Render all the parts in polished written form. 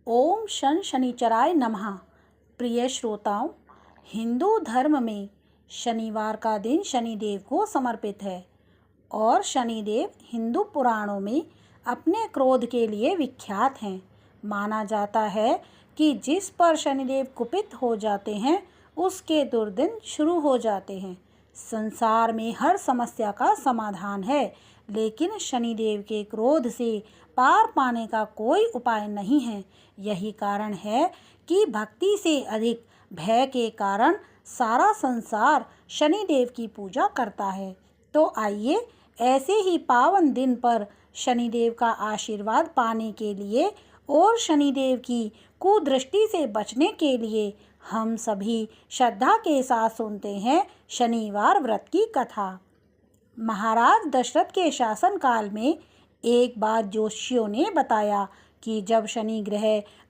ओम शन शनिचराय नमः। प्रिय श्रोताओं, हिंदू धर्म में शनिवार का दिन शनिदेव को समर्पित है और शनिदेव हिंदू पुराणों में अपने क्रोध के लिए विख्यात हैं। माना जाता है कि जिस पर शनिदेव कुपित हो जाते हैं उसके दुर्दिन शुरू हो जाते हैं। संसार में हर समस्या का समाधान है, लेकिन शनिदेव के क्रोध से पार पाने का कोई उपाय नहीं है। यही कारण है कि भक्ति से अधिक भय के कारण सारा संसार शनिदेव की पूजा करता है। तो आइए ऐसे ही पावन दिन पर शनिदेव का आशीर्वाद पाने के लिए और शनिदेव की कुदृष्टि से बचने के लिए हम सभी श्रद्धा के साथ सुनते हैं शनिवार व्रत की कथा। महाराज दशरथ के शासनकाल में एक बार ज्योतिषियों ने बताया कि जब शनि ग्रह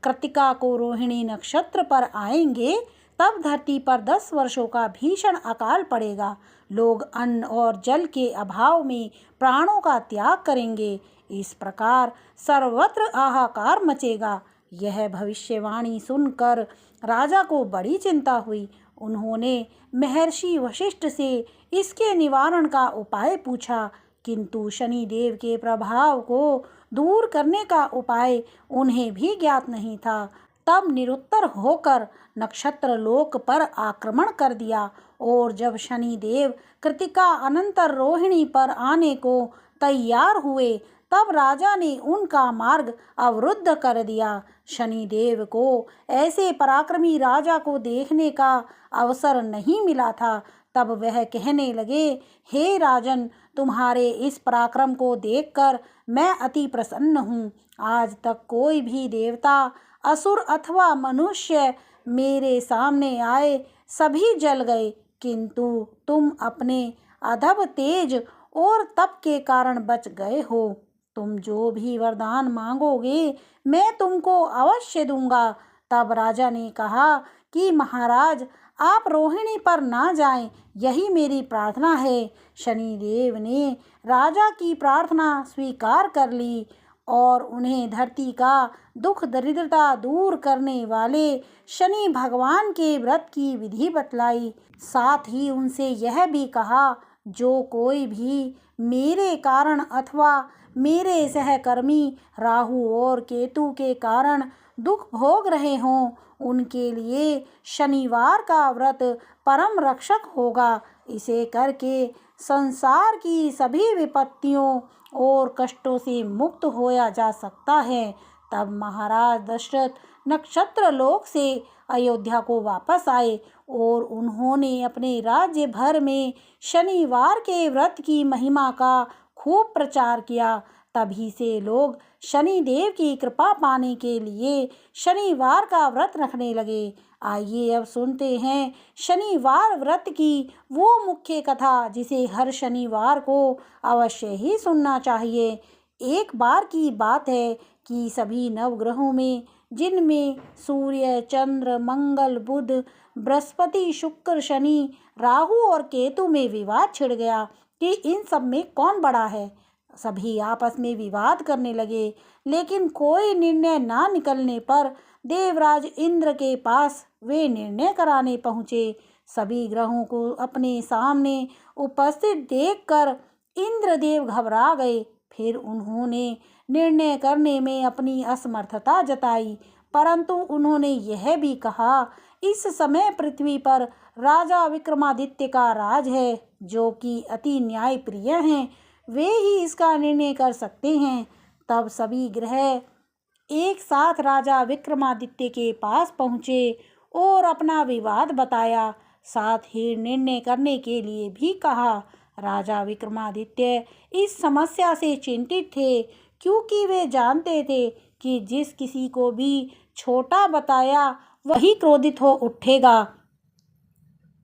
कृत्तिका को रोहिणी नक्षत्र पर आएंगे तब धरती पर 10 वर्षों का भीषण अकाल पड़ेगा। लोग अन्न और जल के अभाव में प्राणों का त्याग करेंगे। इस प्रकार सर्वत्र हाहाकार मचेगा। यह भविष्यवाणी सुनकर राजा को बड़ी चिंता हुई। उन्होंने महर्षि वशिष्ठ से इसके निवारण का उपाय पूछा, किंतु शनिदेव के प्रभाव को दूर करने का उपाय उन्हें भी ज्ञात नहीं था। तब निरुत्तर होकर नक्षत्र लोक पर आक्रमण कर दिया और जब शनिदेव कृत्तिका अनंतर रोहिणी पर आने को तैयार हुए तब राजा ने उनका मार्ग अवरुद्ध कर दिया। शनिदेव को ऐसे पराक्रमी राजा को देखने का अवसर नहीं मिला था। तब वह कहने लगे, हे राजन, तुम्हारे इस पराक्रम को देखकर मैं अति प्रसन्न हूँ। आज तक कोई भी देवता, असुर अथवा मनुष्य मेरे सामने आए सभी जल गए, किंतु तुम अपने अधब तेज और तप के कारण बच गए हो। तुम जो भी वरदान मांगोगे मैं तुमको अवश्य दूंगा। तब राजा ने कहा कि महाराज, आप रोहिणी पर ना जाएं, यही मेरी प्रार्थना है। शनिदेव ने राजा की प्रार्थना स्वीकार कर ली और उन्हें धरती का दुख दरिद्रता दूर करने वाले शनि भगवान के व्रत की विधि बतलाई। साथ ही उनसे यह भी कहा, जो कोई भी मेरे कारण अथवा मेरे सहकर्मी राहु और केतु के कारण दुख भोग रहे हों, उनके लिए शनिवार का व्रत परम रक्षक होगा। इसे करके संसार की सभी विपत्तियों और कष्टों से मुक्त होया जा सकता है। तब महाराज दशरथ नक्षत्र लोक से अयोध्या को वापस आए और उन्होंने अपने राज्य भर में शनिवार के व्रत की महिमा का खूब प्रचार किया। तभी से लोग शनिदेव की कृपा पाने के लिए शनिवार का व्रत रखने लगे। आइए अब सुनते हैं शनिवार व्रत की वो मुख्य कथा जिसे हर शनिवार को अवश्य ही सुनना चाहिए। एक बार की बात है कि सभी नवग्रहों में, जिनमें सूर्य, चंद्र, मंगल, बुध, बृहस्पति, शुक्र, शनि, राहु और केतु में विवाद छिड़ गया कि इन सब में कौन बड़ा है। सभी आपस में विवाद करने लगे, लेकिन कोई निर्णय ना निकलने पर देवराज इंद्र के पास वे निर्णय कराने पहुँचे। सभी ग्रहों को अपने सामने उपस्थित देखकर इंद्रदेव घबरा गए। फिर उन्होंने निर्णय करने में अपनी असमर्थता जताई, परंतु उन्होंने यह भी कहा, इस समय पृथ्वी पर राजा विक्रमादित्य का राज है, जो कि अति न्यायप्रिय हैं। वे ही इसका निर्णय कर सकते हैं। तब सभी ग्रह एक साथ राजा विक्रमादित्य के पास पहुँचे और अपना विवाद बताया, साथ ही निर्णय करने के लिए भी कहा। राजा विक्रमादित्य इस समस्या से चिंतित थे, क्योंकि वे जानते थे कि जिस किसी को भी छोटा बताया वही क्रोधित हो उठेगा।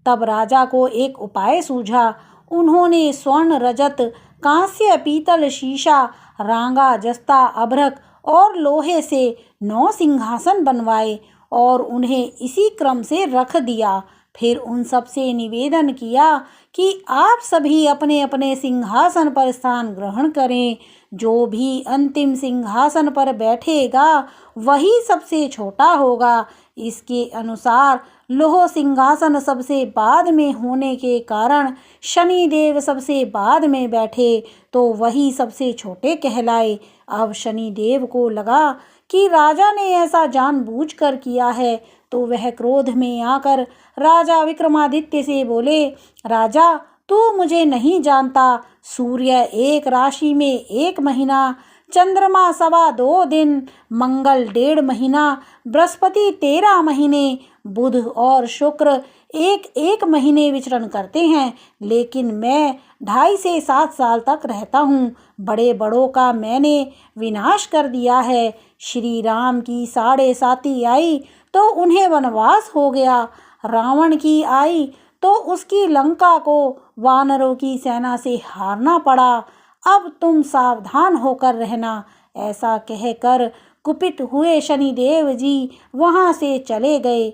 तब राजा को एक उपाय सूझा। उन्होंने स्वर्ण, रजत, कांस्य, पीतल, शीशा, रांगा, जस्ता, अभ्रक और लोहे से 9 सिंहासन बनवाए और उन्हें इसी क्रम से रख दिया। फिर उन सब से निवेदन किया कि आप सभी अपने अपने सिंहासन पर स्थान ग्रहण करें। जो भी अंतिम सिंहासन पर बैठेगा वही सबसे छोटा होगा। इसके अनुसार लोह सिंहासन सबसे बाद में होने के कारण शनिदेव सबसे बाद में बैठे तो वही सबसे छोटे कहलाए। अब शनिदेव को लगा कि राजा ने ऐसा जानबूझकर किया है, तो वह क्रोध में आकर राजा विक्रमादित्य से बोले, राजा तू मुझे नहीं जानता। सूर्य एक राशि में 1 महीना, चंद्रमा 2.25 दिन, मंगल 1.5 महीना, बृहस्पति 13 महीने, बुध और शुक्र 1 महीने विचरण करते हैं, लेकिन मैं 2.5 से 7 साल तक रहता हूँ। बड़े बड़ों का मैंने विनाश कर दिया है। श्री राम की 7.5 आई तो उन्हें वनवास हो गया। रावण की आई तो उसकी लंका को वानरों की सेना से हारना पड़ा। अब तुम सावधान होकर रहना। ऐसा कहकर कुपित हुए शनिदेव जी वहाँ से चले गए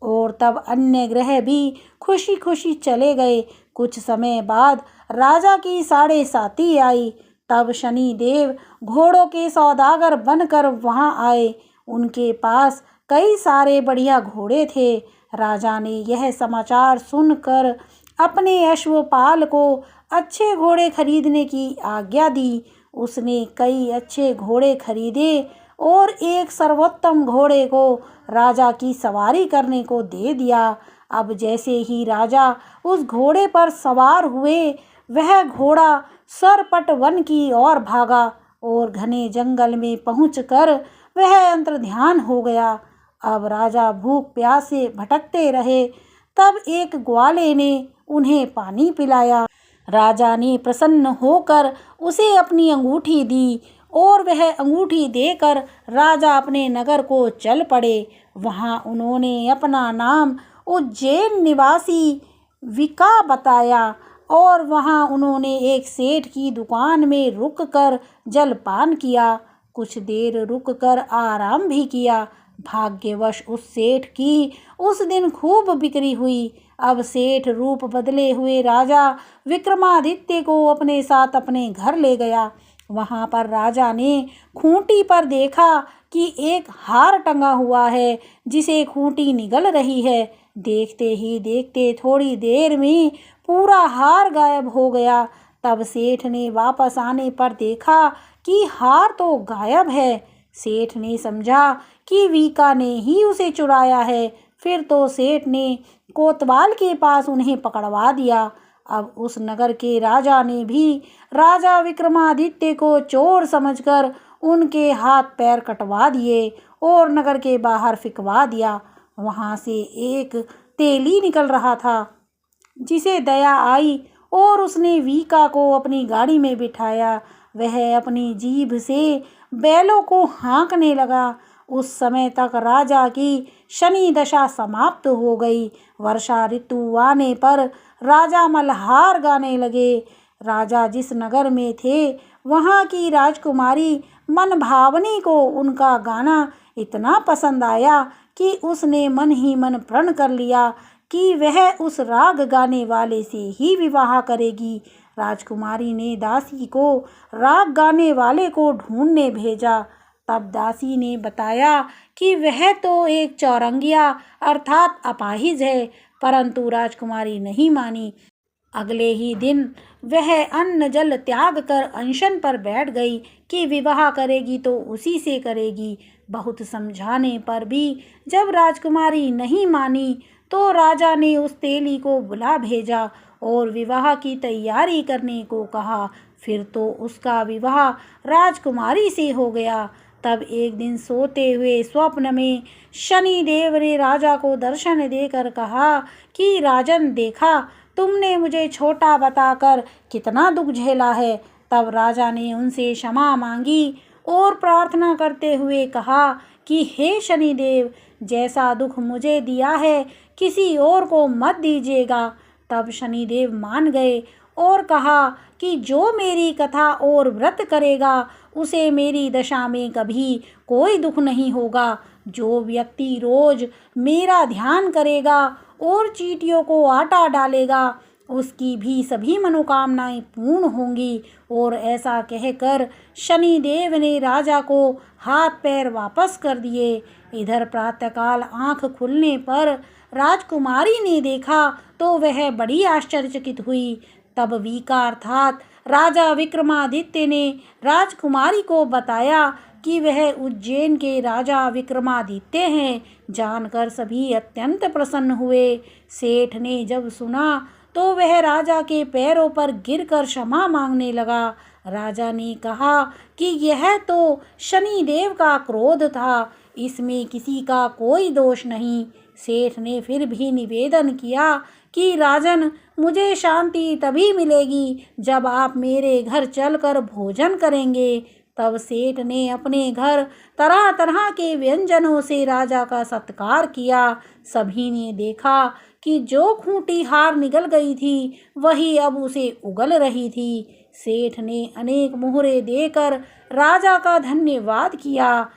और तब अन्य ग्रह भी खुशी खुशी चले गए। कुछ समय बाद राजा की 7.5 आई। तब शनिदेव घोड़ों के सौदागर बनकर वहाँ आए। उनके पास कई सारे बढ़िया घोड़े थे। राजा ने यह समाचार सुनकर अपने अश्वपाल को अच्छे घोड़े खरीदने की आज्ञा दी। उसने कई अच्छे घोड़े खरीदे और एक सर्वोत्तम घोड़े को राजा की सवारी करने को दे दिया। अब जैसे ही राजा उस घोड़े पर सवार हुए, वह घोड़ा सरपट वन की ओर भागा और घने जंगल में पहुंचकर वह अंतर्ध्यान हो गया। अब राजा भूख प्यास से भटकते रहे। तब एक ग्वाले ने उन्हें पानी पिलाया। राजा ने प्रसन्न होकर उसे अपनी अंगूठी दी और वह अंगूठी देकर राजा अपने नगर को चल पड़े। वहाँ उन्होंने अपना नाम उज्जैन निवासी विका बताया और वहाँ उन्होंने एक सेठ की दुकान में रुककर जलपान किया। कुछ देर रुककर आराम भी किया। भाग्यवश उस सेठ की उस दिन खूब बिक्री हुई। अब सेठ रूप बदले हुए राजा विक्रमादित्य को अपने साथ अपने घर ले गया। वहाँ पर राजा ने खूंटी पर देखा कि एक हार टंगा हुआ है जिसे खूंटी निगल रही है। देखते ही देखते थोड़ी देर में पूरा हार गायब हो गया। तब सेठ ने वापस आने पर देखा कि हार तो गायब है। सेठ ने समझा कि वीका ने ही उसे चुराया है। फिर तो सेठ ने कोतवाल के पास उन्हें पकड़वा दिया। अब उस नगर के राजा ने भी राजा विक्रमादित्य को चोर समझकर उनके हाथ पैर कटवा दिए और नगर के बाहर फिकवा दिया। वहाँ से एक तेली निकल रहा था, जिसे दया आई और उसने वीका को अपनी गाड़ी में बिठाया। वह अपनी जीभ से बैलों को हाँकने लगा। उस समय तक राजा की शनि दशा समाप्त हो गई। वर्षा ऋतु आने पर राजा मल्हार गाने लगे। राजा जिस नगर में थे, वहाँ की राजकुमारी मनभावनी को उनका गाना इतना पसंद आया कि उसने मन ही मन प्रण कर लिया कि वह उस राग गाने वाले से ही विवाह करेगी। राजकुमारी ने दासी को राग गाने वाले को ढूंढने भेजा। तब दासी ने बताया कि वह तो एक चौरंगिया अर्थात अपाहिज है, परंतु राजकुमारी नहीं मानी। अगले ही दिन वह अन्न जल त्याग कर अनशन पर बैठ गई कि विवाह करेगी तो उसी से करेगी। बहुत समझाने पर भी जब राजकुमारी नहीं मानी तो राजा ने उस तेली को बुला भेजा और विवाह की तैयारी करने को कहा। फिर तो उसका विवाह राजकुमारी से हो गया। तब एक दिन सोते हुए स्वप्न में शनिदेव ने राजा को दर्शन देकर कहा कि राजन, देखा तुमने मुझे छोटा बताकर कितना दुख झेला है। तब राजा ने उनसे क्षमा मांगी और प्रार्थना करते हुए कहा कि हे शनिदेव, जैसा दुख मुझे दिया है किसी और को मत दीजिएगा। तब शनिदेव मान गए और कहा कि जो मेरी कथा और व्रत करेगा उसे मेरी दशा में कभी कोई दुख नहीं होगा। जो व्यक्ति रोज मेरा ध्यान करेगा और चींटियों को आटा डालेगा उसकी भी सभी मनोकामनाएं पूर्ण होंगी। और ऐसा कहकर शनिदेव ने राजा को हाथ पैर वापस कर दिए। इधर प्रातःकाल आंख खुलने पर राजकुमारी ने देखा तो वह बड़ी आश्चर्यचकित हुई। तब वीका अर्थात राजा विक्रमादित्य ने राजकुमारी को बताया कि वह उज्जैन के राजा विक्रमादित्य हैं। जानकर सभी अत्यंत प्रसन्न हुए। सेठ ने जब सुना तो वह राजा के पैरों पर गिरकर क्षमा मांगने लगा। राजा ने कहा कि यह तो शनिदेव का क्रोध था, इसमें किसी का कोई दोष नहीं। सेठ ने फिर भी निवेदन किया कि राजन, मुझे शांति तभी मिलेगी जब आप मेरे घर चलकर भोजन करेंगे। तब सेठ ने अपने घर तरह तरह के व्यंजनों से राजा का सत्कार किया। सभी ने देखा कि जो खूंटी हार निगल गई थी वही अब उसे उगल रही थी। सेठ ने अनेक मोहरे देकर राजा का धन्यवाद किया।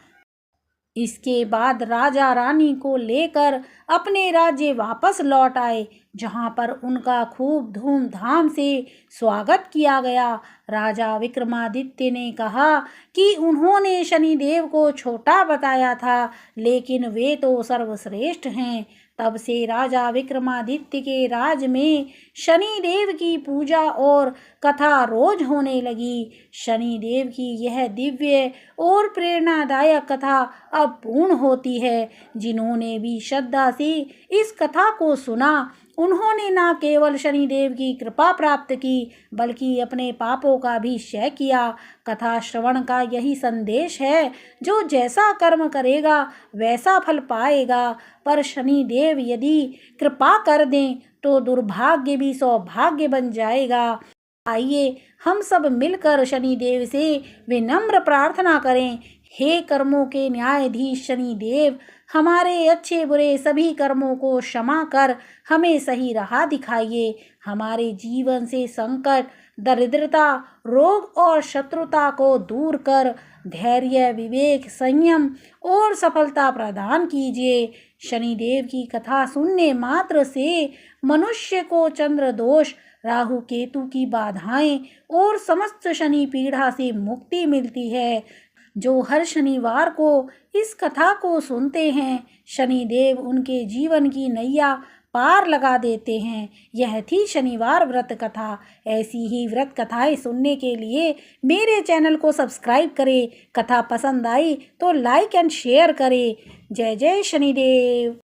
इसके बाद राजा रानी को लेकर अपने राज्य वापस लौट आए, जहां पर उनका खूब धूमधाम से स्वागत किया गया। राजा विक्रमादित्य ने कहा कि उन्होंने शनिदेव को छोटा बताया था, लेकिन वे तो सर्वश्रेष्ठ हैं। तब से राजा विक्रमादित्य के राज में शनिदेव की पूजा और कथा रोज होने लगी। शनिदेव की यह दिव्य और प्रेरणादायक कथा अब पूर्ण होती है। जिन्होंने भी श्रद्धा से इस कथा को सुना, उन्होंने न केवल शनिदेव की कृपा प्राप्त की बल्कि अपने पापों का भी क्षय किया। कथा श्रवण का यही संदेश है, जो जैसा कर्म करेगा वैसा फल पाएगा, पर शनिदेव यदि कृपा कर दें तो दुर्भाग्य भी सौभाग्य बन जाएगा। आइए हम सब मिलकर शनिदेव से विनम्र प्रार्थना करें। हे कर्मों के न्यायाधीश शनिदेव, हमारे अच्छे बुरे सभी कर्मों को क्षमा कर हमें सही राह दिखाइए। हमारे जीवन से संकट, दरिद्रता, रोग और शत्रुता को दूर कर धैर्य, विवेक, संयम और सफलता प्रदान कीजिए। शनिदेव की कथा सुनने मात्र से मनुष्य को चंद्र दोष, राहु केतु की बाधाएं और समस्त शनि पीड़ा से मुक्ति मिलती है। जो हर शनिवार को इस कथा को सुनते हैं, शनिदेव उनके जीवन की नैया पार लगा देते हैं। यह थी शनिवार व्रत कथा। ऐसी ही व्रत कथाएं सुनने के लिए मेरे चैनल को सब्सक्राइब करें। कथा पसंद आई तो लाइक एंड शेयर करें। जय जय शनिदेव।